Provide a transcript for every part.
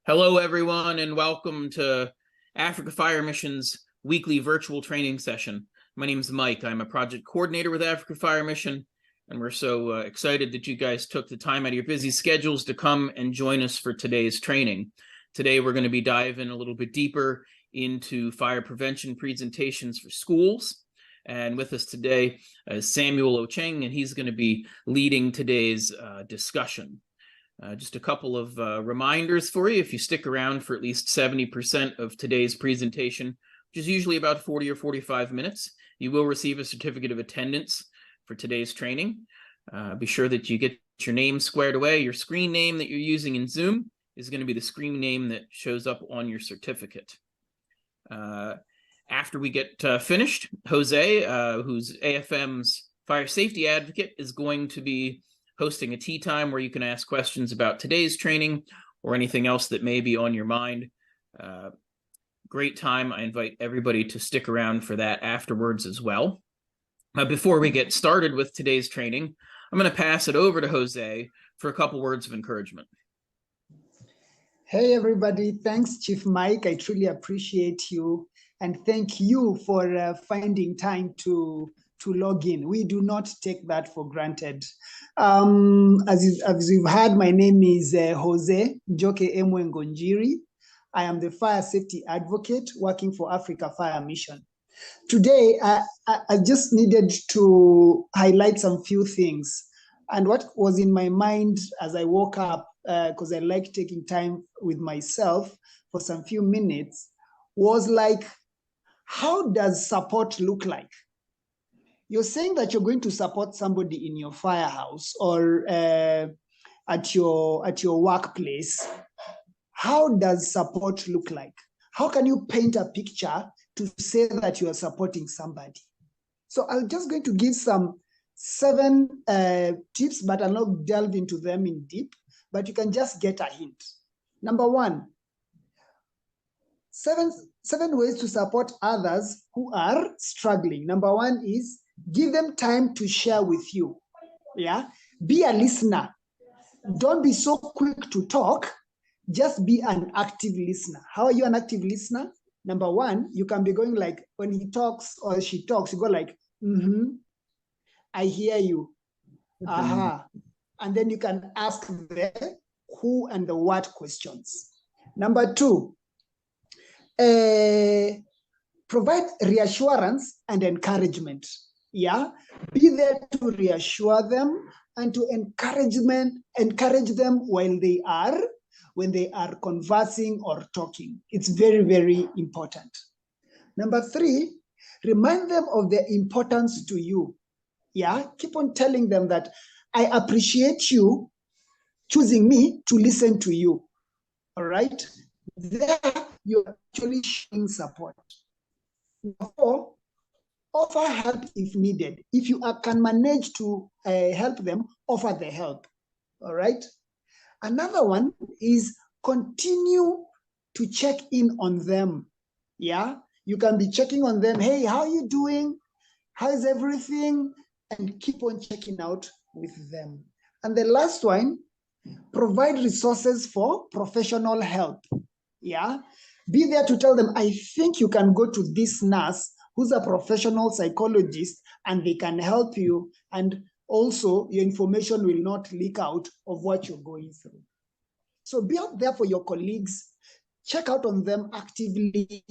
Hello, everyone, and welcome to Africa Fire Mission's weekly virtual training session. My name is Mike. I'm a project coordinator with Africa Fire Mission, and we're so excited that you guys took the time out of your busy schedules to come and join us for today's training. Today, we're going to be diving a little bit deeper into fire prevention presentations for schools. And with us today is Samuel Ochieng, and he's going to be leading today's discussion. Just a couple of reminders for you. If you stick around for at least 70% of today's presentation, which is usually about 40 or 45 minutes, you will receive a certificate of attendance for today's training. Be sure that you get your name squared away. Your screen name that you're using in Zoom is going to be the screen name that shows up on your certificate. After we get finished, Jose, who's AFM's fire safety advocate, is going to be hosting a tea time where you can ask questions about today's training or anything else that may be on your mind. Great time. I invite everybody to stick around for that afterwards as well. Before we get started with today's training, I'm going to pass it over to Jose for a couple words of encouragement. Hey, everybody. Thanks, Chief Mike. I truly appreciate you. And thank you for finding time to log in. We do not take that for granted. As you've heard, my name is Jose Njoke Emwengonjiri. I am the fire safety advocate working for Africa Fire Mission. Today, I just needed to highlight some few things. And what was in my mind as I woke up, because I like taking time with myself for some few minutes, was like, how does support look like? You're saying that you're going to support somebody in your firehouse or at your workplace. How does support look like? How can you paint a picture to say that you are supporting somebody? So I'm just going to give some 7 tips, but I'll not delve into them in deep, but you can just get a hint. Number 1, 7 ways to support others who are struggling. Number 1 is give them time to share with you. Yeah, be a listener. Don't be so quick to talk. Just be an active listener. How are you an active listener? Number 1, you can be going like, when he talks or she talks, you go like, I hear you. Aha. And then you can ask the who and the what questions. Number 2, provide reassurance and encouragement. Yeah, be there to reassure them and to encourage them when they are conversing or talking. It's very, very important. Number 3, remind them of their importance to you. Yeah, keep on telling them that I appreciate you choosing me to listen to you. All right, there you're actually showing support. Number 4, offer help if needed. If you can manage to help them, offer the help. All right. Another one is continue to check in on them. Yeah. You can be checking on them. Hey, how are you doing? How is everything? And keep on checking out with them. And the last one, provide resources for professional help. Yeah. Be there to tell them, I think you can go to this nurse who's a professional psychologist, and they can help you. And also, your information will not leak out of what you're going through. So be out there for your colleagues, check out on them actively,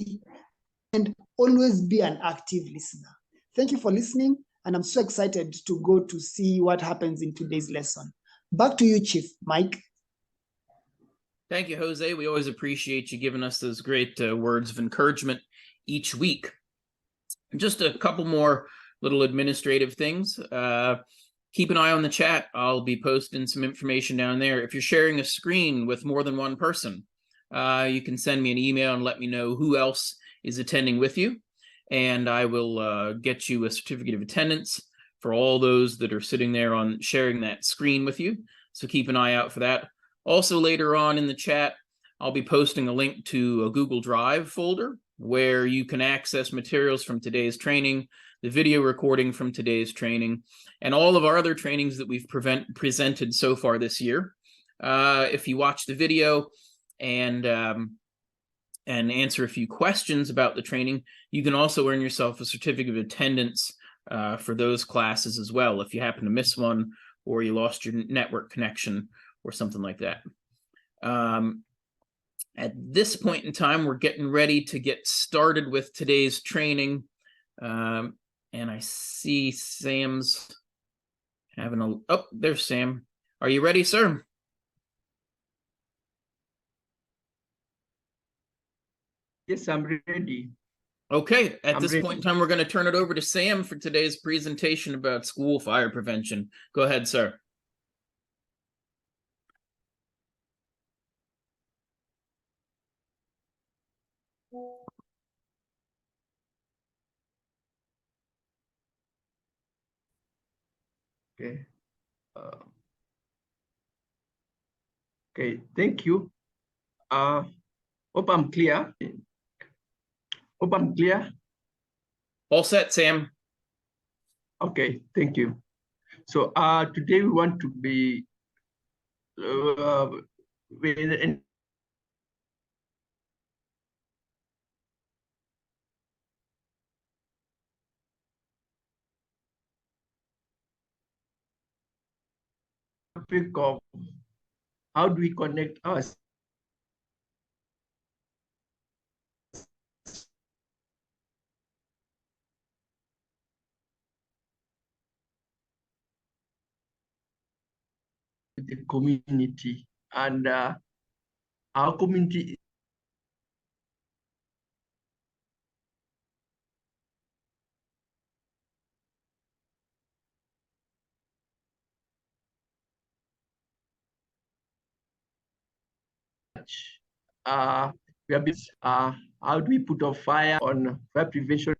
and always be an active listener. Thank you for listening, and I'm so excited to go to see what happens in today's lesson. Back to you, Chief Mike. Thank you, Jose. We always appreciate you giving us those great words of encouragement each week. Just a couple more little administrative things. Keep an eye on the chat. I'll be posting some information down there. If you're sharing a screen with more than one person, you can send me an email and let me know who else is attending with you. And I will get you a certificate of attendance for all those that are sitting there on sharing that screen with you. So keep an eye out for that. Also, later on in the chat, I'll be posting a link to a Google Drive folder where you can access materials from today's training, the video recording from today's training, and all of our other trainings that we've presented so far this year. If you watch the video, and answer a few questions about the training. You can also earn yourself a certificate of attendance for those classes as well, if you happen to miss one or you lost your network connection or something like that. At this point in time, we're getting ready to get started with today's training. And I see Sam's having a, oh, there's Sam. Are you ready, sir? Yes, I'm ready. Okay, at I'm this ready. point in time, we're going to turn it over to Sam for today's presentation about school fire prevention. Go ahead, sir. Okay. Okay, thank you. Hope I'm clear. Hope I'm clear. All set, Sam. Okay, thank you. So today we want to be with topic of how do we connect us with the community, and our community we have been, how do we put a fire on fire prevention?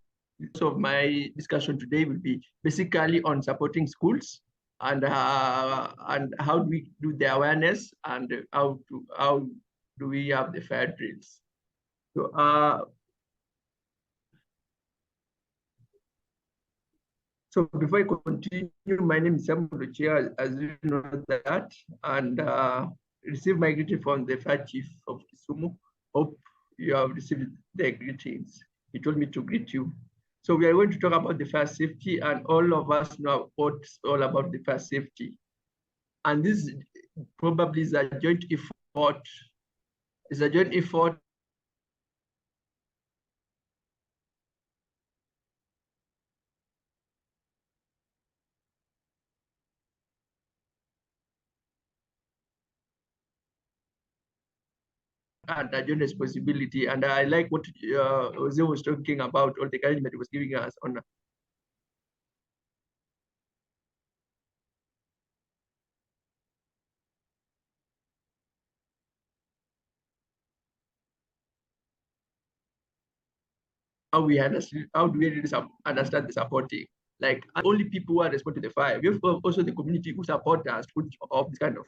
So my discussion today will be basically on supporting schools and how do we do the awareness and how do we have the fire drills. So before I continue, my name is Samuel Ochieng, as you know that, and receive my greeting from the fire chief of Kisumu. Hope you have received the greetings. He told me to greet you. So we are going to talk about the fire safety, and all of us know what's all about the fire safety. And this probably is a joint effort. It's a joint effort and a joint responsibility. And I like what Jose was talking about, all the encouragement he was giving us on how we understand, how do we really understand the supporting? Like only people who are responding to the fire. We have also the community who support us of this kind of.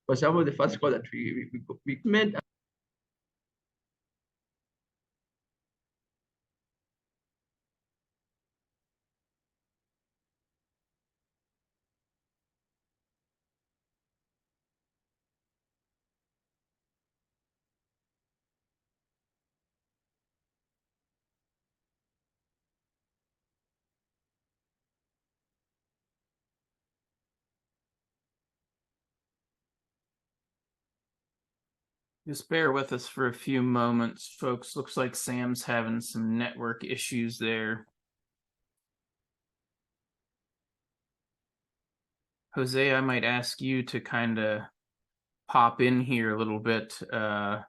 For some of the first call that we meant. Just bear with us for a few moments, folks. Looks like Sam's having some network issues there. Jose, I might ask you to kind of pop in here a little bit. Let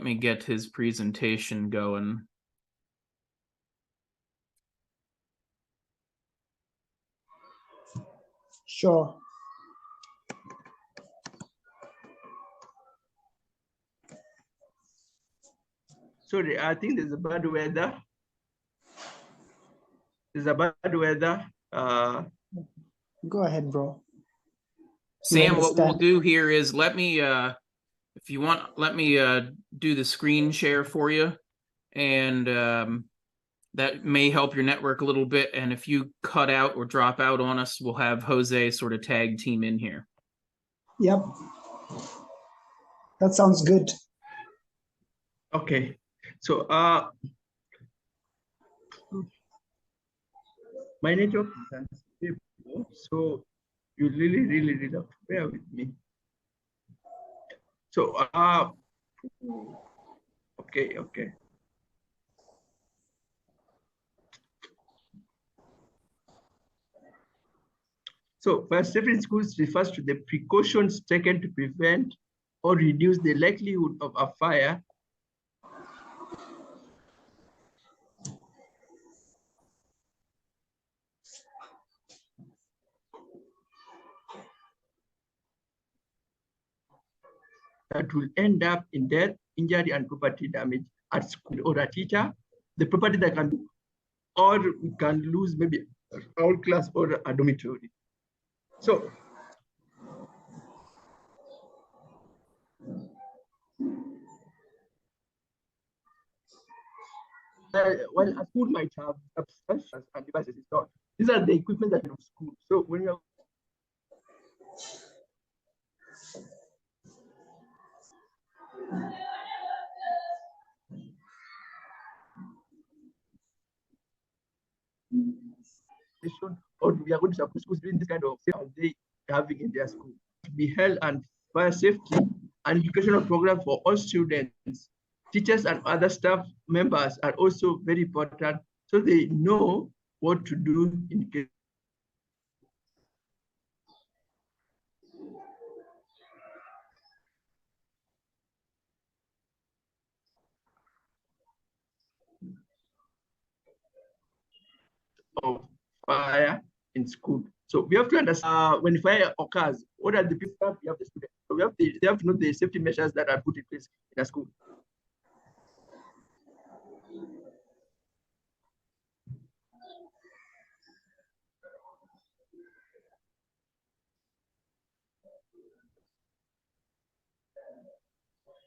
me get his presentation going. Sure. Sorry, I think there's a bad weather. There's a bad weather. Go ahead, bro. Sam, what we'll understand. do here is let me, if you want, let me do the screen share for you, and that may help your network a little bit. And if you cut out or drop out on us, we'll have Jose sort of tag team in here. Yep. That sounds good. Okay. So my network is unstable, so you really have to bear with me. So okay. So fire safety in schools refers to the precautions taken to prevent or reduce the likelihood of a fire that will end up in death, injury, and property damage at school or a teacher. The property that can, or we can lose maybe a whole class or a dormitory. So well, a school might have substances and devices installed. These are the equipment that are in school. So when you or we are going to support schools doing this kind of thing they having in their school to be held, and fire safety and educational program for all students, teachers, and other staff members are also very important, so they know what to do in case of fire in school. So we have to understand when fire occurs, what are the people that we have the students. So they have to know the safety measures that are put in place in a school.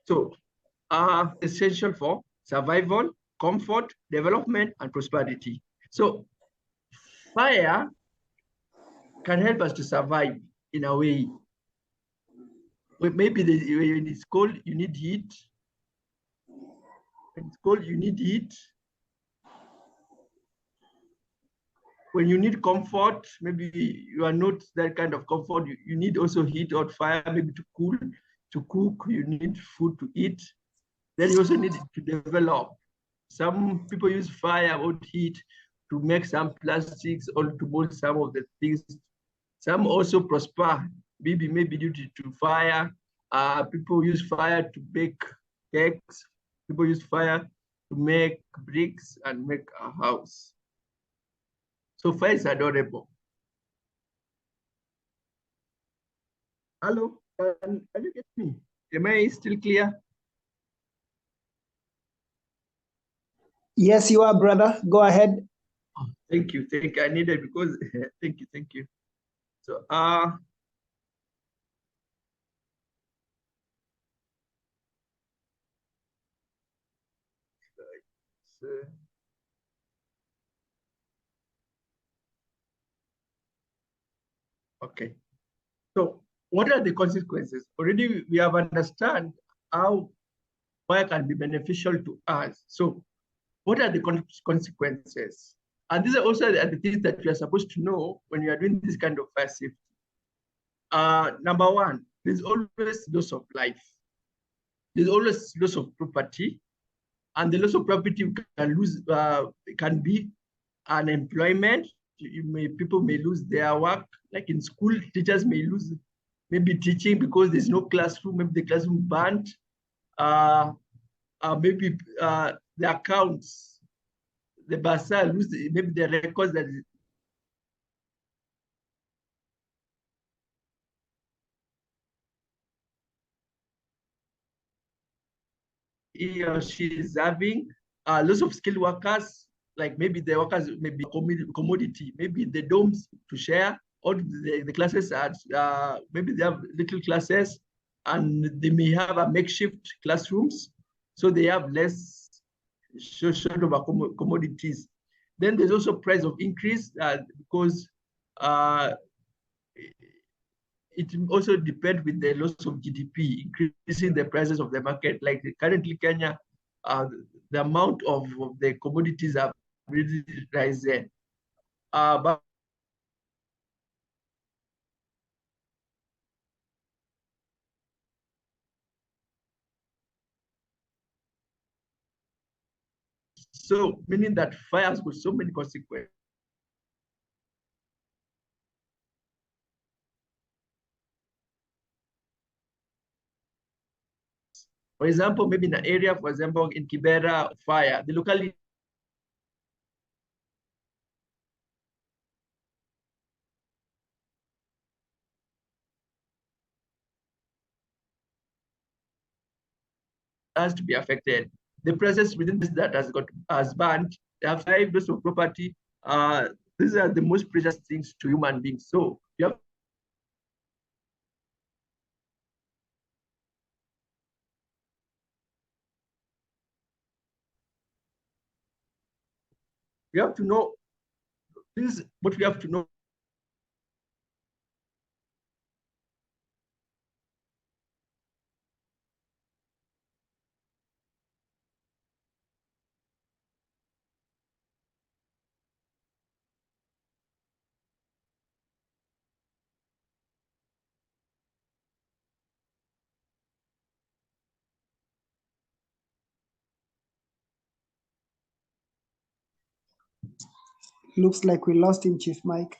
So essential for survival, comfort, development, and prosperity. So fire can help us to survive in a way. Maybe when it's cold, you need heat. When it's cold, you need heat. When you need comfort, maybe you are not that kind of comfort. You need also heat or fire, maybe to cool, to cook. You need food to eat. Then you also need to develop. Some people use fire or heat to make some plastics or to mold some of the things. Some also prosper, maybe due to fire. People use fire to bake cakes. People use fire to make bricks and make a house. So fire is adorable. Hello, can you get me? Am I still clear? Yes, you are, brother. Go ahead. Oh, thank you. I needed because thank you. So okay. So what are the consequences? Already we have understand how fire can be beneficial to us. So what are the consequences? And these are also the things that we are supposed to know when we are doing this kind of fire safety. Number one, there's always loss of life. There's always loss of property. And the loss of property can lose, can be unemployment. People may lose their work. Like in school, teachers may lose maybe teaching because there's no classroom, maybe the classroom burnt. Maybe the accounts, the bursar lose maybe the records that he or she is having, lots of skilled workers, like maybe the workers may be commodity, maybe the dorms to share, or the classes are, maybe they have little classes and they may have a makeshift classrooms, so they have less sort of commodities. Then there's also price of increase because it also depends with the loss of GDP, increasing the prices of the market. Like currently Kenya, the amount of the commodities have really risen. But so meaning that fires with so many consequences. For example, maybe in an area, for example, in Kibera fire, the locality has to be affected. The prices within this that has burned, they have 5 loss of property. These are the most precious things to human beings. So you have to know, this is what we have to know. Looks like we lost him, Chief Mike.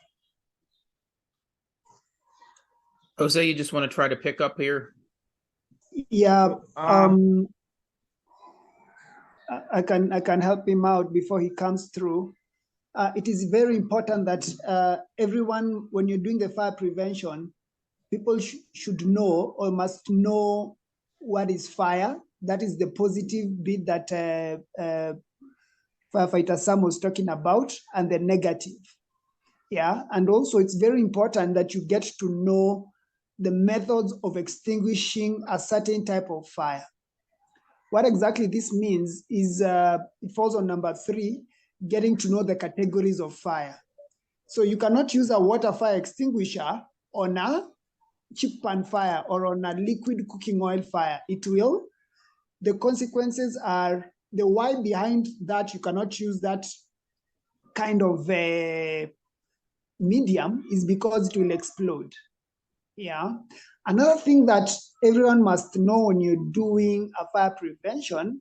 Jose, you just want to try to pick up here? Yeah, I can help him out before he comes through. It is very important that everyone, when you're doing the fire prevention, people should know or must know what is fire. That is the positive bit that firefighter Sam was talking about, and the negative. Yeah, and also it's very important that you get to know the methods of extinguishing a certain type of fire. What exactly this means is it falls on number 3, getting to know the categories of fire. So you cannot use a water fire extinguisher on a chip pan fire or on a liquid cooking oil fire. It will. The consequences are the why behind that. You cannot use that kind of medium is because it will explode. Yeah. Another thing that everyone must know when you're doing a fire prevention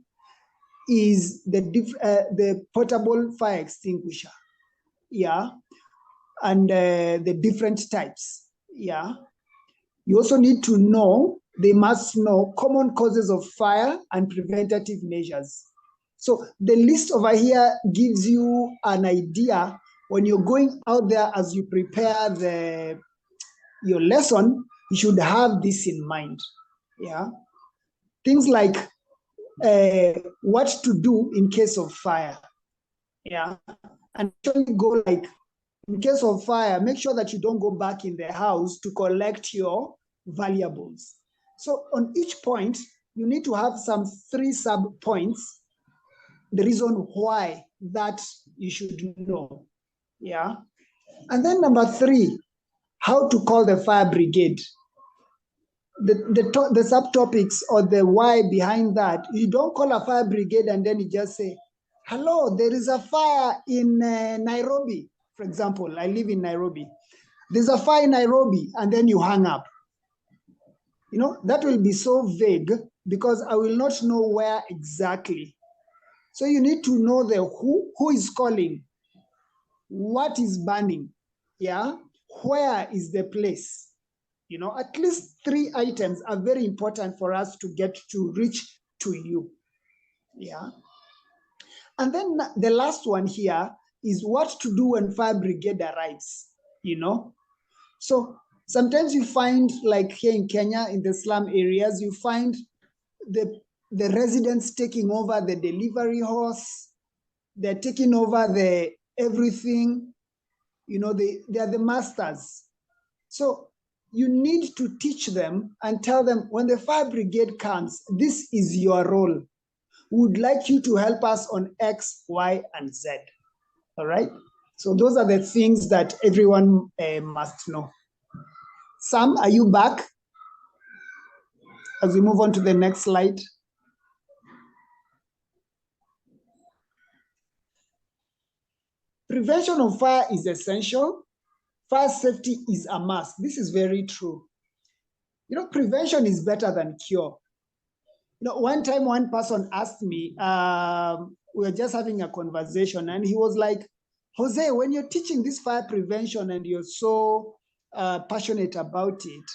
is the portable fire extinguisher. Yeah. And the different types. Yeah. You also need to know, they must know common causes of fire and preventative measures. So the list over here gives you an idea when you're going out there as you prepare your lesson, you should have this in mind. Yeah. Things like what to do in case of fire. Yeah. And actually go like, in case of fire, make sure that you don't go back in the house to collect your valuables. So on each point, you need to have some 3 sub points, the reason why that you should know. Yeah. And then number 3, how to call the fire brigade. The subtopics or the why behind that, you don't call a fire brigade and then you just say, hello, there is a fire in Nairobi. For example, I live in Nairobi. There's a fire in Nairobi, and then you hang up. You know, that will be so vague because I will not know where exactly. So you need to know the who is calling, what is burning, yeah, where is the place. You know, at least 3 items are very important for us to get to reach to you. Yeah. And then the last one here is what to do when fire brigade arrives, you know. So sometimes you find, like here in Kenya, in the slum areas, you find the the residents taking over the delivery horse. They're taking over the everything. You know, they are the masters. So you need to teach them and tell them, when the fire brigade comes, this is your role. We would like you to help us on X, Y, and Z. All right? So those are the things that everyone must know. Sam, are you back? As we move on to the next slide. Prevention of fire is essential. Fire safety is a must. This is very true. You know, prevention is better than cure. You know, one time one person asked me, we were just having a conversation, and he was like, Jose, when you're teaching this fire prevention and you're so passionate about it,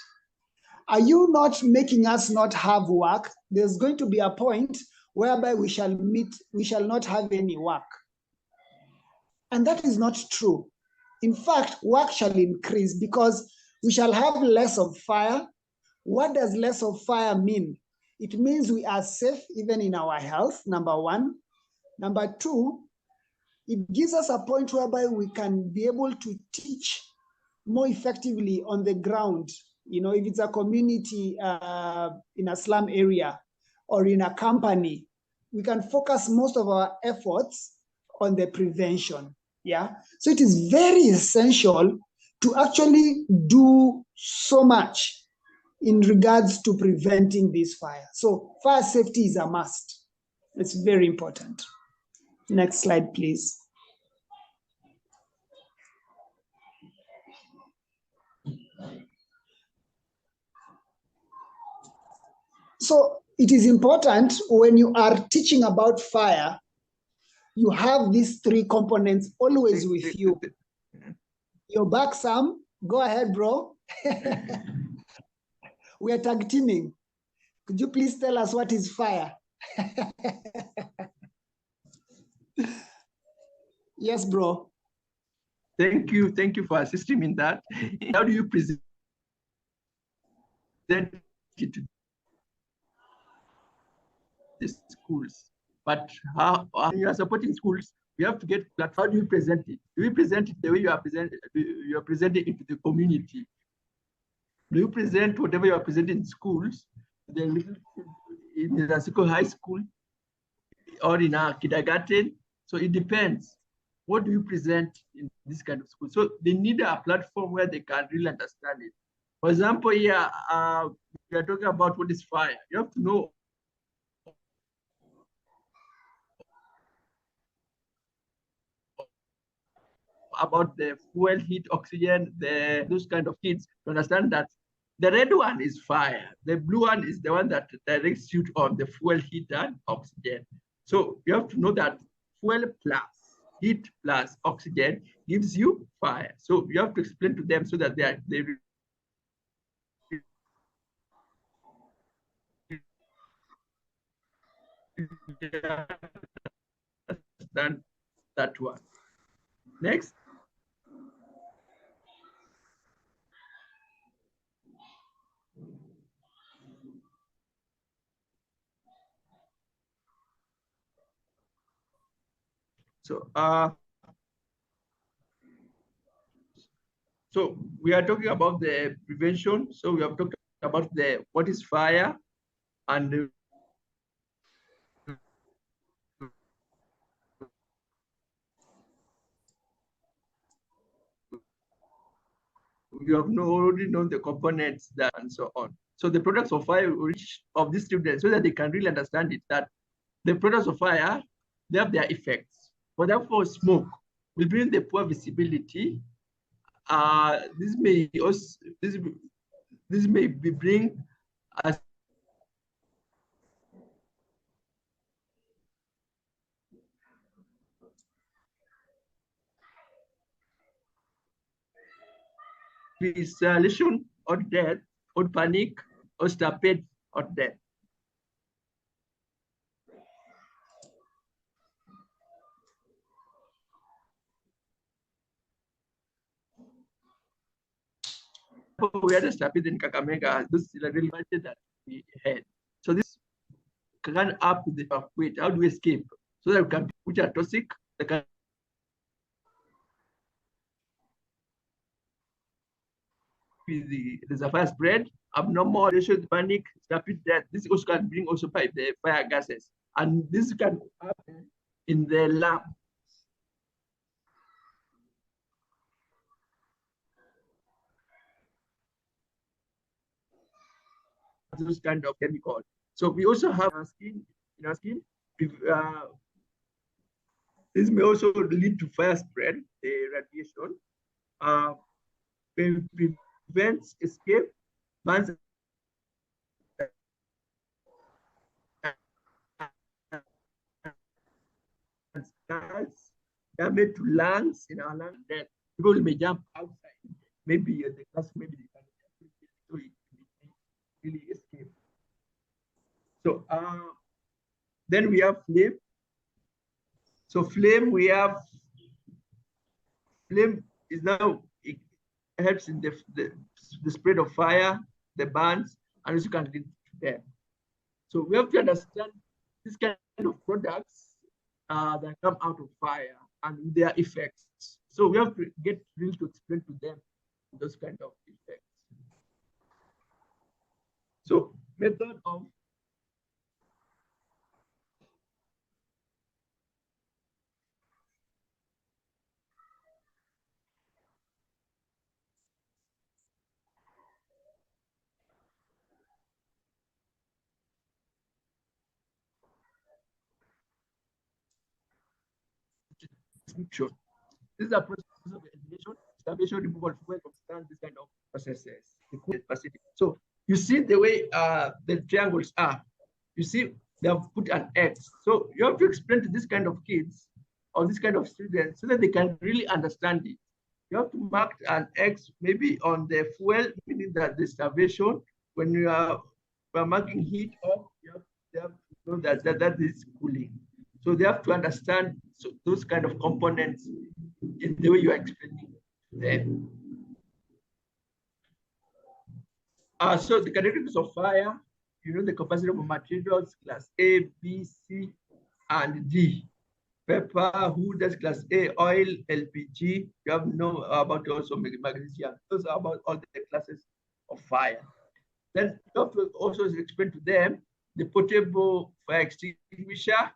are you not making us not have work? There's going to be a point whereby we shall not have any work. And that is not true. In fact, work shall increase because we shall have less of fire. What does less of fire mean? It means we are safe even in our health, number one. Number two, it gives us a point whereby we can be able to teach more effectively on the ground. You know, if it's a community in a slum area or in a company, we can focus most of our efforts on the prevention. Yeah. So it is very essential to actually do so much in regards to preventing this fire. So fire safety is a must. It's very important. Next slide, please. So it is important when you are teaching about fire, you have these three components always with you. You're back, Sam. Go ahead, bro. We are tag teaming. Could you please tell us what is fire? Yes, bro. Thank you. Thank you for assisting me in that. How do you present it to the schools? But how you are supporting schools, we have to get that. How do you present it? Do you present it the way you are presenting it to the community? Do you present whatever you are presenting in schools, in the high school, or in a kindergarten? So it depends. What do you present in this kind of school? So they need a platform where they can really understand it. For example, here, we are talking about what is fire. You have to know about the fuel, heat, oxygen, those kind of things to understand that the red one is fire. The blue one is the one that directs you on the fuel, heat, and oxygen. So you have to know that fuel plus heat plus oxygen gives you fire. So you have to explain to them so that they understand that one. Next. So we are talking about the prevention. So we have talked about what is fire, and you have already known the components that and so on. So the products of fire of these students, so that they can really understand it, that the products of fire, they have their effects. For example, smoke will bring the poor visibility. This may also this may bring a isolation or death or panic or stampede or death. We had a stampede in Kakamega, this is really that we had. So this run up to the evacuate. How do we escape? So that we can, which are toxic, they can be there's a fire spread, abnormal panic, rapid death. This also can bring also by the fire gases. And this can happen in the lab. Those kind of chemicals. So we also have in our skin. This may also lead to fire spread, the radiation. Prevents escape, bans damage to lungs in our lungs. That people may jump outside. Maybe the class, maybe they can really escape. So then we have flame. So flame, we have flame is now, it helps in the spread of fire, the burns, and also can lead to death. So we have to understand this kind of products that come out of fire and their effects. So we have to get real to explain to them those kind of effects. So method of description. This is a process of elimination, starvation, removal of fuel from stand, this kind of processes. So you see the way the triangles are. You see they have put an X. So you have to explain to this kind of kids or this kind of students so that they can really understand it. You have to mark an X maybe on the fuel, meaning that the starvation, when you are marking heat off, you have to know that is cooling. So they have to understand those kind of components in the way you are explaining them. So the characteristics of fire, you know, the capacity of materials, class A, B, C, and D. Pepper, wood, that's class A, oil, LPG. You have know about also magnesium. Those are about all the classes of fire. Then you have to also explain to them the portable fire extinguisher,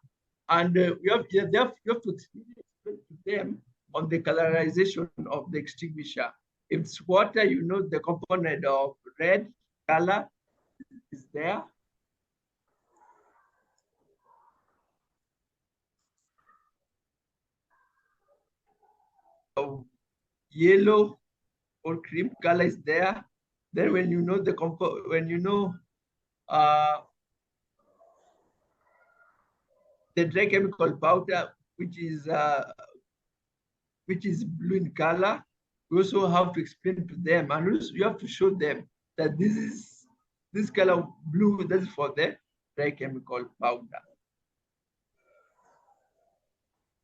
and you have to explain to them on the colorization of the extinguisher. If it's water, you know the component of red color is there. Of yellow or cream color is there. Then when you know the the dry chemical powder, which is blue in color, we also have to explain to them, and also you have to show them that this color blue, that's for the dry chemical powder.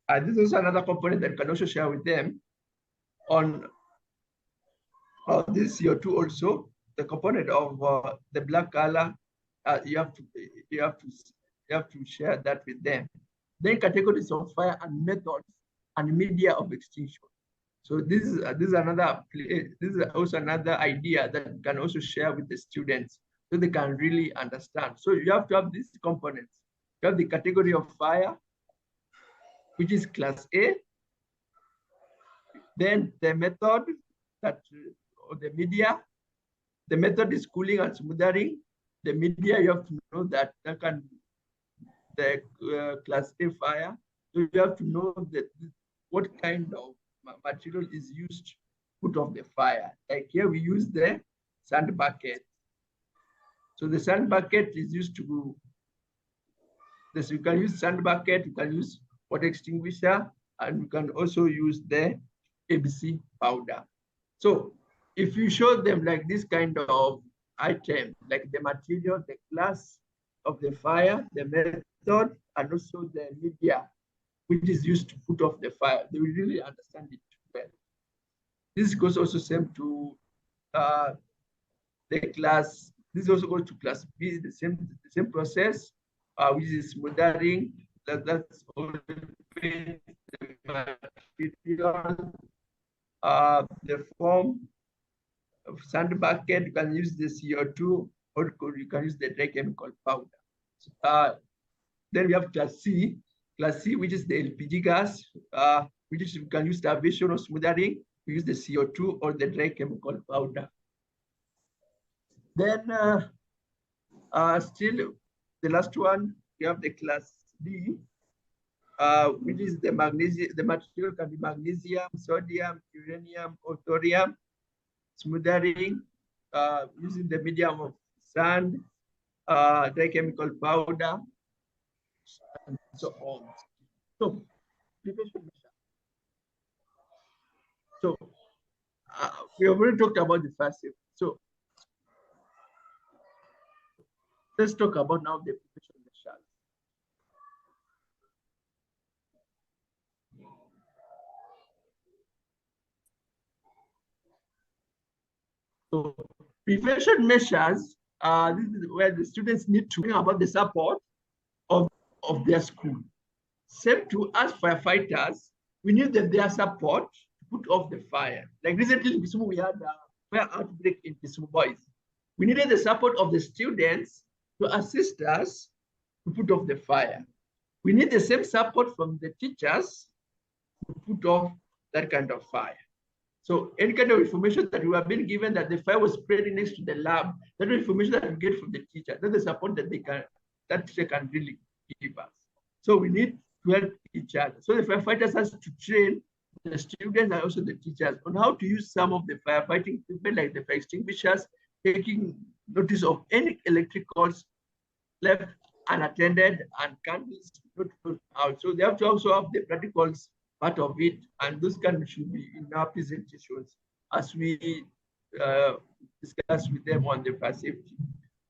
And this is another component that you can also share with them on this CO2 also, the component of the black color. You have to share that with them. Then categories of fire and methods and media of extinction. So this is also another idea that you can also share with the students so they can really understand. So you have to have these components. You have the category of fire, which is class A. Then the method or the media. The method is cooling and smothering. The media, you have to know that can the class A fire. So you have to know that what kind of material is used to put off the fire. Like here we use the sand bucket. So the sand bucket is used to this. You can use sand bucket, you can use water extinguisher, and you can also use the ABC powder. So if you show them like this kind of item, like the material, the class of the fire, the method, and also the media, which is used to put off the fire, they will really understand it well. This goes also same to the class. This also goes to class B, the same process. which is smothering. That's all the material. The form of sand bucket, you can use the CO2 or you can use the dry chemical powder. Then we have class C, which is the LPG gas, which is you can use starvation or smothering. We use the CO2 or the dry chemical powder. Then still the last one, we have the class D, which is the magnesium. The material can be magnesium, sodium, uranium, or thorium. Smothering using the medium of sand, dry chemical powder, and so on. So, so we already talked about the first step. So let's talk about now the preparation measures. So prevention measures, this is where the students need to think about the support of their school. Same to us firefighters, we need their support to put off the fire. Like recently in Kisumu, we had a fire outbreak in Kisumu Boys. We needed the support of the students to assist us to put off the fire. We need the same support from the teachers to put off that kind of fire. So any kind of information that we have been given that the fire was spreading next to the lab, that information that we get from the teacher, that's the support that that teacher can really give us. So we need to help each other. So the firefighters has to train the students and also the teachers on how to use some of the firefighting equipment like the fire extinguishers, taking notice of any electricals left unattended and candles not put out. So they have to also have the practicals part of it, and those kind should be in our presentations as we discuss with them on the fire safety.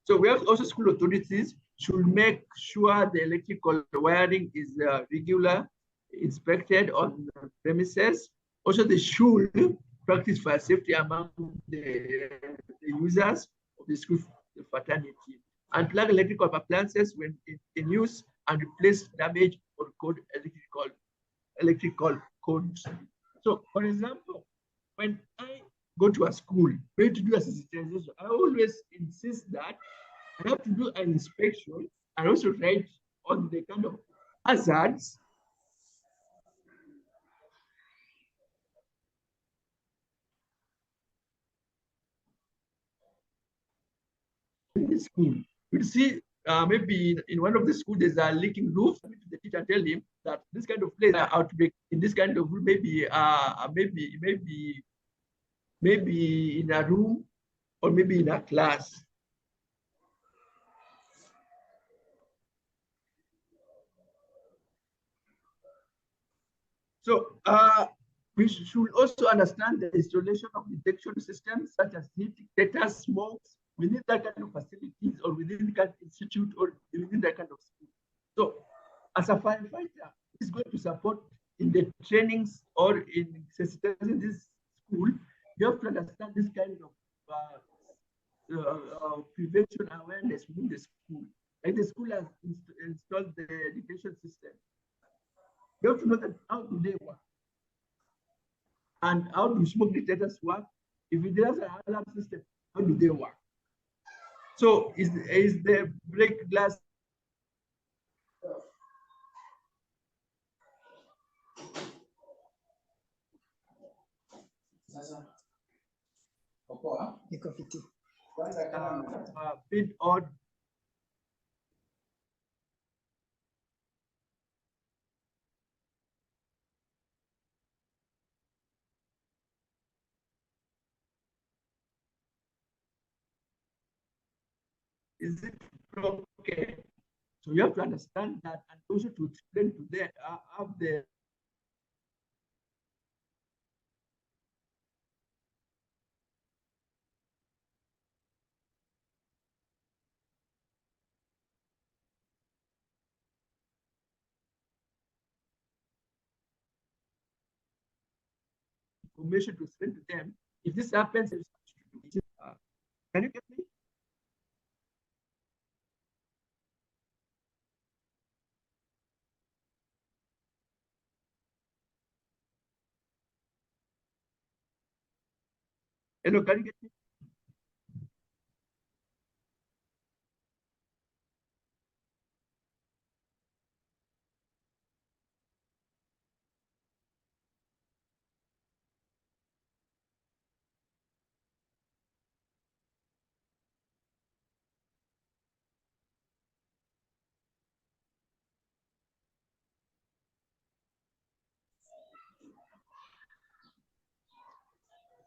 So we have also school authorities should make sure the electrical wiring is regular, inspected on the premises. Also, they should practice fire safety among the users of the school fraternity, and plug electrical appliances when in use and replace damaged or code electrical codes. So, for example, when I go to a school, going to do a sensitization, I always insist that I have to do an inspection and also write on the kind of hazards in the school. You see, maybe in one of the schools there's a leaking roof. The teacher tell him that this kind of place outbreak in this kind of room, maybe in a room or maybe in a class. So we should also understand the installation of detection systems such as heat detectors, smokes. We need that kind of facilities or within the kind of institute or within that kind of school. So as a firefighter, is going to support in the trainings or in sensitizing this school, you have to understand this kind of prevention awareness within the school. Like the school has installed the detection system. You have to know that how do they work and how do smoke detectors work. If it has an alarm system, how do they work? So is the break glass bid on is it okay? So you have to understand that and also to explain to them have the information to explain to them. If this happens, can you get me? Hello, can you get me?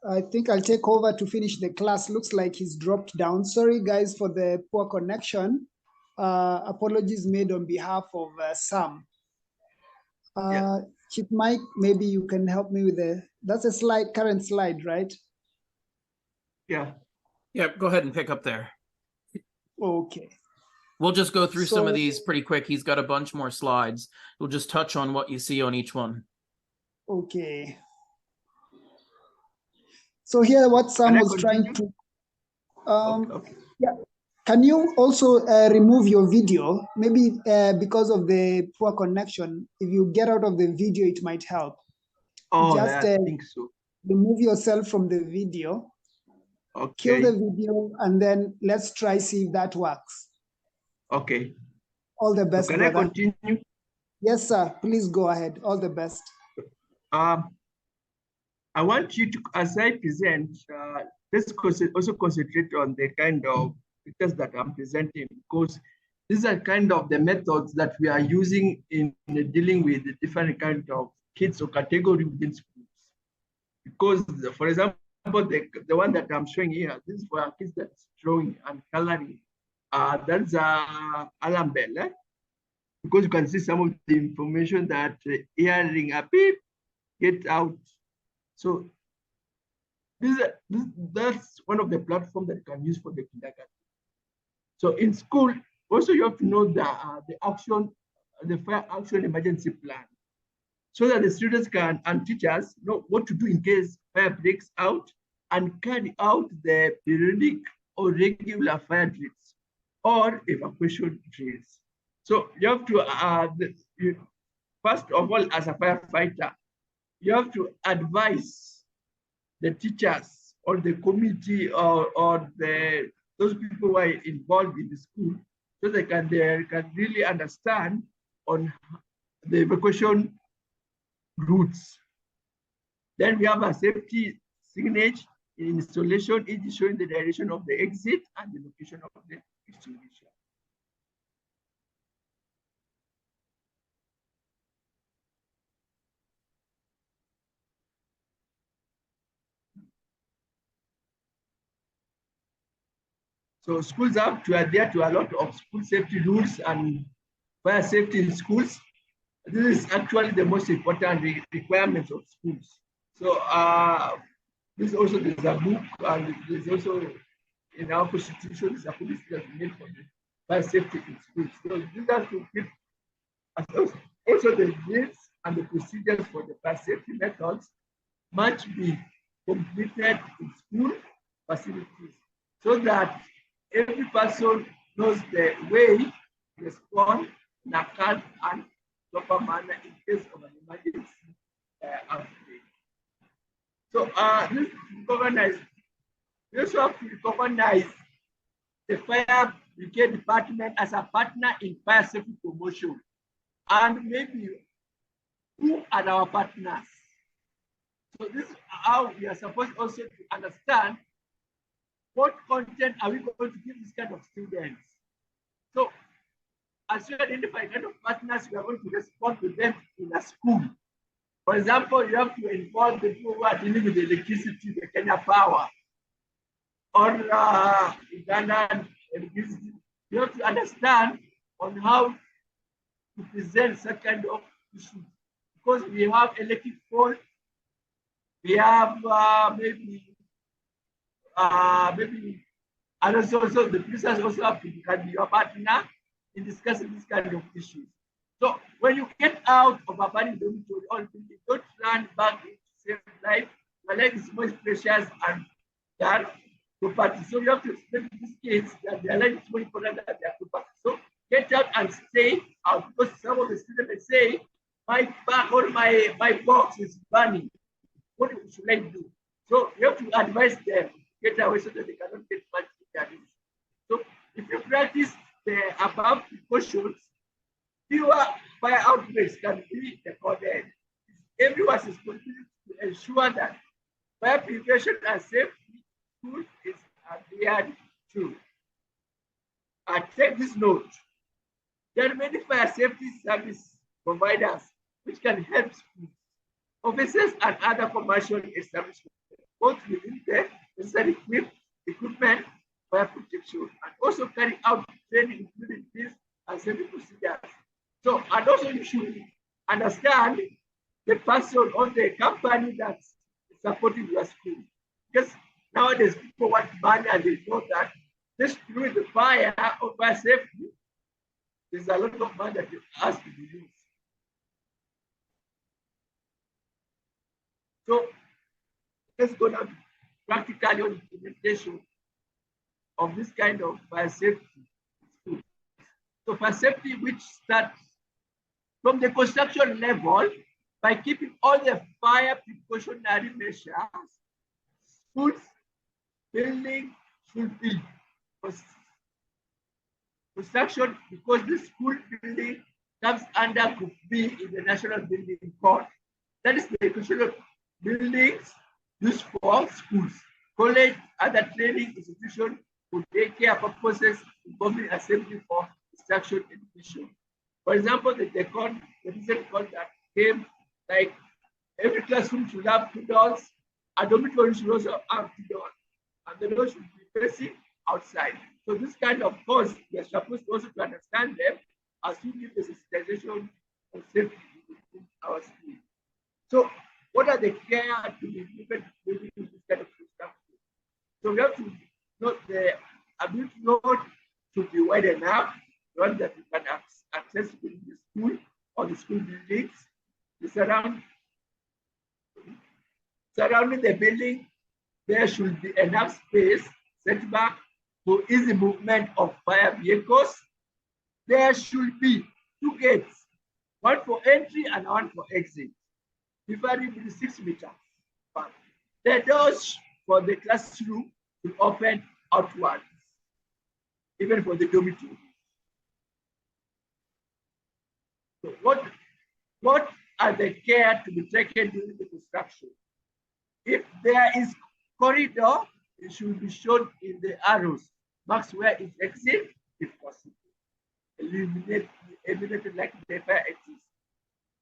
I think I'll take over to finish the class. Looks like he's dropped down. Sorry, guys, for the poor connection. Apologies made on behalf of Sam. Yeah. Chief Mike, maybe you can help me with that's a slide, current slide, right? Yeah. Yep, go ahead and pick up there. Okay. We'll just go through some of So- these pretty quick. He's got a bunch more slides. We'll just touch on what you see on each one. Okay. So here, what Sam Can I was trying continue? to, Okay. yeah. Can you also remove your video? Maybe because of the poor connection, if you get out of the video, it might help. Oh, Just I think so. remove yourself from the video, kill Okay. the video, and then let's try see if that works. Okay. All the So best, can brother. I continue? Yes, sir. Please go ahead. All the best. I want you to, as I present, let's also concentrate on the kind of pictures that I'm presenting, because these are kind of the methods that we are using in dealing with the different kind of kids or category within schools. Because, for example, the one that I'm showing here, this is for our kids that's drawing and coloring. That's alarm bell, eh? Because you can see some of the information that hearing a beep, get out. So that's one of the platforms that you can use for the kindergarten. So in school, also you have to know the fire action emergency plan, so that the students can and teachers know what to do in case fire breaks out and carry out the periodic or regular fire drills or evacuation drills. So you have to, first of all, as a firefighter, you have to advise the teachers or the committee or those people who are involved in the school, so they can really understand on the evacuation routes. Then we have a safety signage in installation, it is showing the direction of the exit and the location of the extinguisher. So schools have to adhere to a lot of school safety rules and fire safety in schools. This is actually the most important requirements of schools. So this also there's a book, and there's also in our constitution there's a policy that's made for the fire safety in schools. So these have to keep also the needs and the procedures for the fire safety methods must be completed in school facilities, so that every person knows the way to respond in a calm and proper manner in case of an emergency outbreak. So this recognize, we also have to recognize the fire brigade department as a partner in fire safety promotion. And maybe who are our partners? So this is how we are supposed also to understand what content are we going to give this kind of students. So as you identify kind of partners, we are going to respond to them in a school. For example, you have to involve the people who are dealing with electricity, the Kenya Power, or Ugandan electricity. You have to understand on how to present such kind of issues. Because we have electric fault, we have maybe and also the prisoners also have to be your partner in discussing this kind of issues. So when you get out of a abandoned dormitory, don't run back to save life. Your life is most precious and their property. So you have to explain to these kids that their life is more important than their property. So get out and stay out, because some of the students say, my bag or my box is burning. What should I do? So you have to advise them, get away so that they cannot get much injuries. So if you practice the above precautions, fewer fire outbreaks can be recorded. Everyone's responsibility to ensure that fire prevention and safety school is adhered to. Take this note. There are many fire safety service providers which can help schools, offices, and other commercial establishments, both within the necessary equipment, fire protection, and also carry out training, including these and safety procedures. So, and also you should understand the person or the company that's supporting your school. Because nowadays people want money and they know that just through the fire or fire safety, there's a lot of money that has to be used. So let's go down to practically on implementation of this kind of fire safety. So fire safety, which starts from the construction level by keeping all the fire precautionary measures, schools, building should be construction because the school building comes under Group B in the National Building Code. That is the construction buildings used for schools, college, other training institutions for daycare purposes involving assembly for instruction education. For example, the recent code that came, like every classroom should have 2 doors, a dormitory should also have 2 doors, and the doors should be facing outside. So this kind of course, we are supposed also to understand them as we give the sensitization of safety in our school. So what are the care to be given during this kind of construction? So we have to note the ability node should be wide enough, one that you can access within the school or the school buildings. The surrounding the building, there should be enough space set back for easy movement of fire vehicles. There should be 2 gates, one for entry and one for exit, preferably 6 meters. The doors for the classroom will open outwards, even for the dormitory. So what are the care to be taken during the construction? If there is corridor, it should be shown in the arrows, marks where it exits if possible. Eliminate like the fire exits.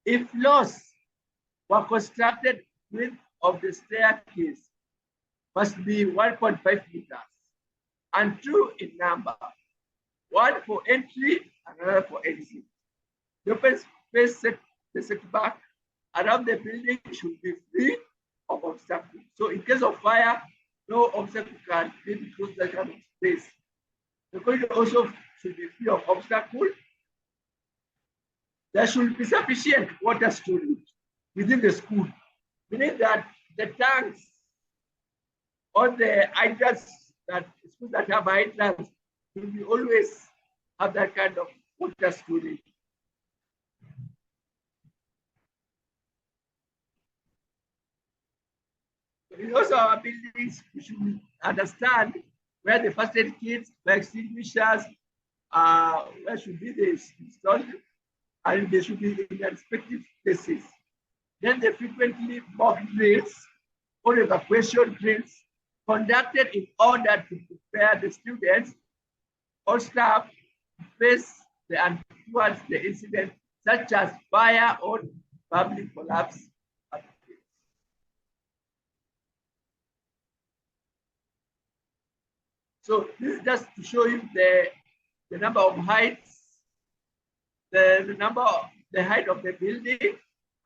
If floors were constructed, width of the staircase must be 1.5 meters and 2 in number, one for entry and another for exit. The open space the setback around the building should be free of obstacles. So in case of fire, no obstacle can be close that kind of space. The corridor also should be free of obstacles. There should be sufficient water storage within the school, meaning that the tanks or the hydrants that schools that have hydrants will be always have that kind of water storage. In also our buildings, we should understand where the first aid kits, fire extinguishers, where should be installed, and they should be in their respective places. Then the frequently mock drills or evacuation drills conducted in order to prepare the students or staff to face and towards the incident, such as fire or public collapse. So this is just to show you the number of heights, the height of the building,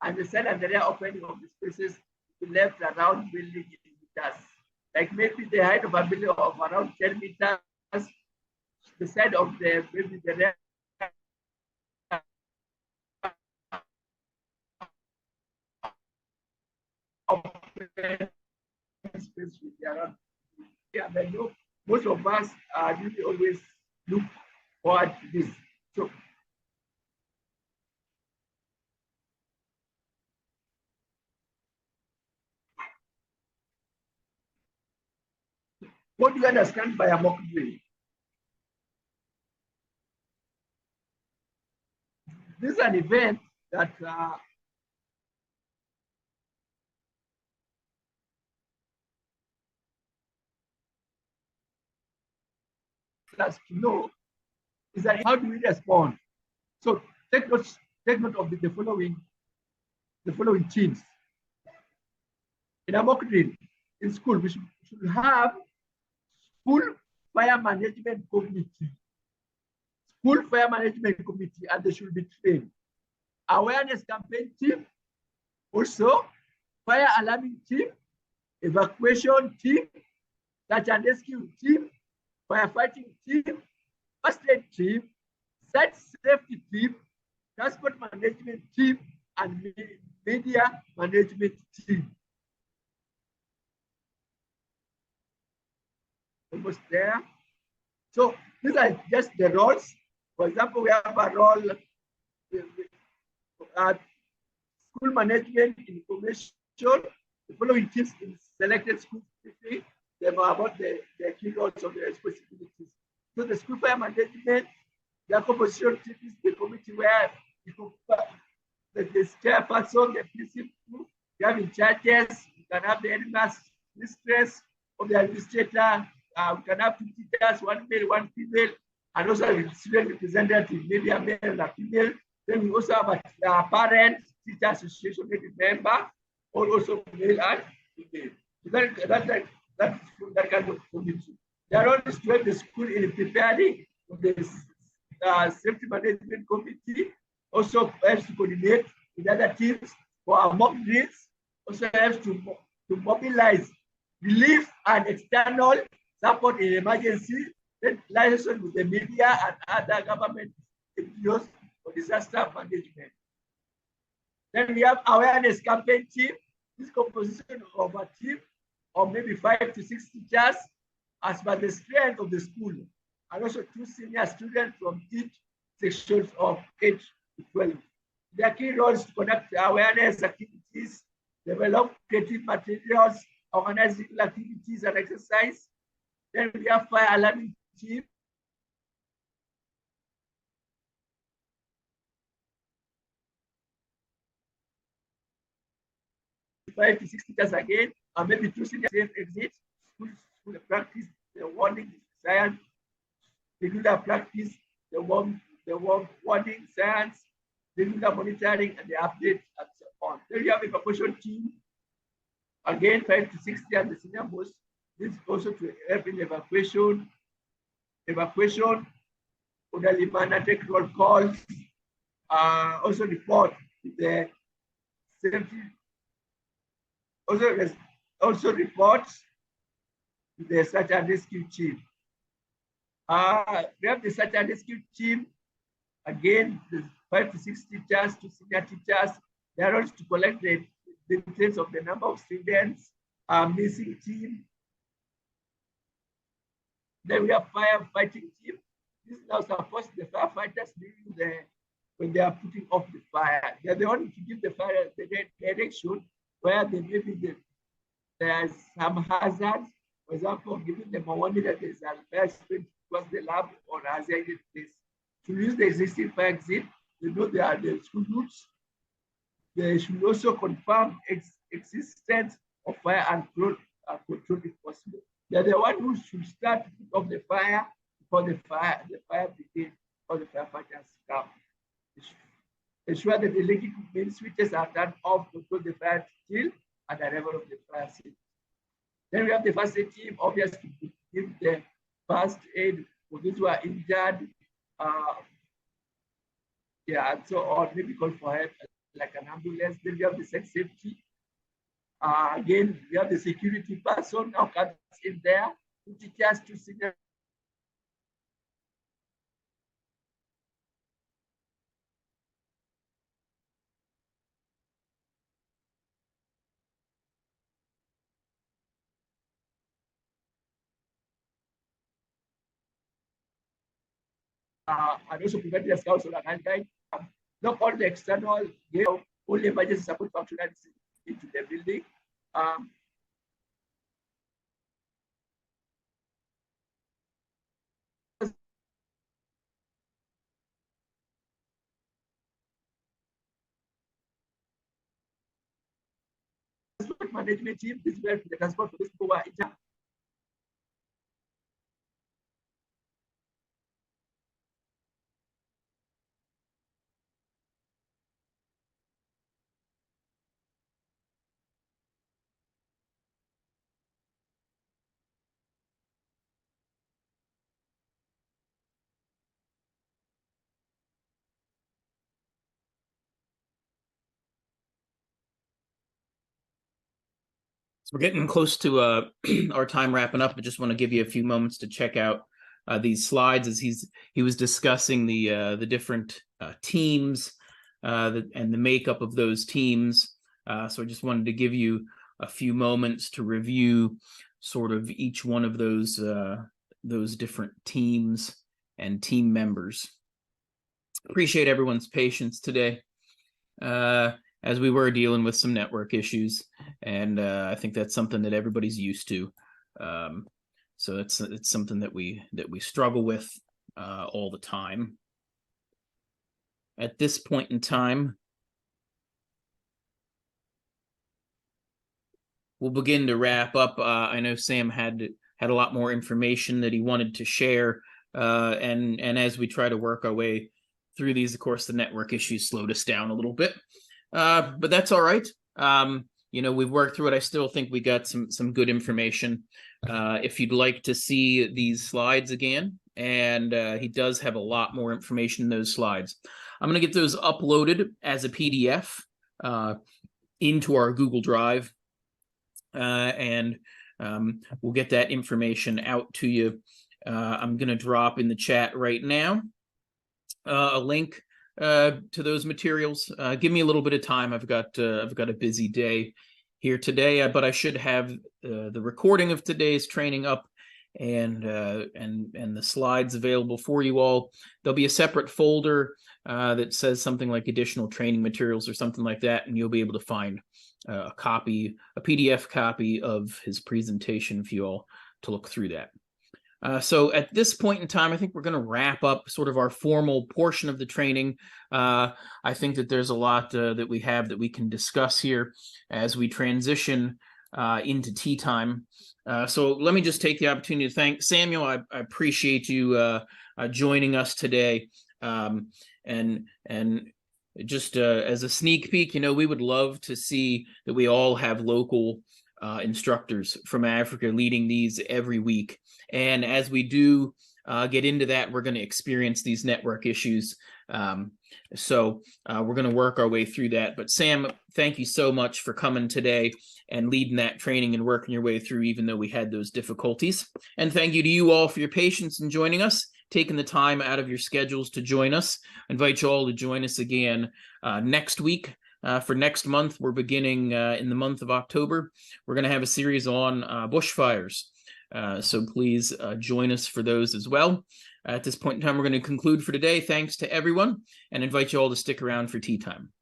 and the side and the rear opening of the spaces to left around building in meters. Like maybe the height of a building of around 10 meters, the side of maybe the rear space will be around. Yeah, but no, most of us really always look forward to this. So What do you understand by a mock drill? This is an event that us to know is that how do we respond? So take note of the following teams. In a mock drill in school, we should have school fire management committee. School fire management committee, and they should be trained. Awareness campaign team, also fire alarming team, evacuation team, search and rescue team, firefighting team, first aid team, site safety team, transport management team, and media management team. Almost there. So these are just the roles. For example, we have a role at school management information. The following teams in selected schools, they know about the key roles of the responsibilities. So the school fire management, the composition team is the committee where the chairperson, the principal, you have in charges, you can have the headmaster, mistress, or the administrator. We can have 2 teachers, 1 male, 1 female, and also a student representative, maybe a male and a female. Then we also have a parent teacher association member, or also male and female. So that kind of committee. They are always to help the school in preparing the safety management committee. Also helps to coordinate with other teams for our mock drills. Also helps to mobilize relief and external support in emergency, then liaison with the media and other government NGOs for disaster management. Then we have awareness campaign team. This composition of a team of maybe 5 to 6 teachers as per the strength of the school, and also 2 senior students from each sections of 8 to 12. Their key roles to conduct awareness activities, develop creative materials, organize activities and exercise. Then we have fire alarming team. Five to 6 teachers again, and maybe 2 senior exit, school practice, the warning science, regular practice, the warning science, regular monitoring, and the update, and so on. Then you have a proportion team, again 5 to 6 and the senior most. This is also to help in evacuation, orderly manner, take roll calls, also report the safety, also reports the search and rescue team. We have the search and rescue team. Again, the 5 to 6 teachers, 2 senior teachers. They are also to collect the details of the number of students, missing team. Then we have firefighting team. This now supports the firefighters when they are putting off the fire. They are the ones to give the fire the direction where they maybe there's some hazards. For example, giving them a warning that there's a fire spread towards the lab or hazardous place. To use the existing fire exit, they know they are the school routes. They should also confirm existence of fire and control if possible. They're the one who should start to put off the fire before the fire begins or the firefighters come. Ensure that the electric main switches are turned off to control the fire still at the level of the fire scene. Then we have the first aid team, obviously, to give the first aid for those who are injured, and so on, maybe call for help like an ambulance. Then we have the sex safety. Again, we have the security person now comes in there, 2 teachers, 2 senior. And also preventing the scouts on an time. Not all the external, only emergency support functionaries into the building. transport management team. This is where the transport for those people who are injured. So we're getting close to our time wrapping up. I just want to give you a few moments to check out these slides as he was discussing the different teams and the makeup of those teams. So I just wanted to give you a few moments to review sort of each one of those different teams and team members. Appreciate everyone's patience today. As we were dealing with some network issues, and I think that's something that everybody's used to. So it's something that we struggle with all the time. At this point in time, we'll begin to wrap up. I know Sam had a lot more information that he wanted to share, and as we try to work our way through these, of course, the network issues slowed us down a little bit. But that's all right. We've worked through it. I still think we got some good information. If you'd like to see these slides again, and he does have a lot more information in those slides. I'm going to get those uploaded as a PDF into our Google Drive, and we'll get that information out to you. I'm going to drop in the chat right now a link to those materials. Give me a little bit of time. I've got a busy day here today, but I should have the recording of today's training up and the slides available for you all. There'll be a separate folder that says something like additional training materials or something like that, and you'll be able to find a PDF copy of his presentation for you all to look through that. So at this point in time, I think we're going to wrap up sort of our formal portion of the training. I think that there's a lot that we have that we can discuss here as we transition into tea time. So let me just take the opportunity to thank Samuel. I appreciate you joining us today. And just as a sneak peek, we would love to see that we all have local instructors from Africa leading these every week. And as we do get into that, we're going to experience these network issues. So we're going to work our way through that. But Sam, thank you so much for coming today and leading that training and working your way through, even though we had those difficulties. And thank you to you all for your patience in joining us, taking the time out of your schedules to join us. I invite you all to join us again next week. For next month, we're beginning in the month of October. We're going to have a series on bushfires. So please join us for those as well. At this point in time, we're going to conclude for today. Thanks to everyone, and invite you all to stick around for tea time.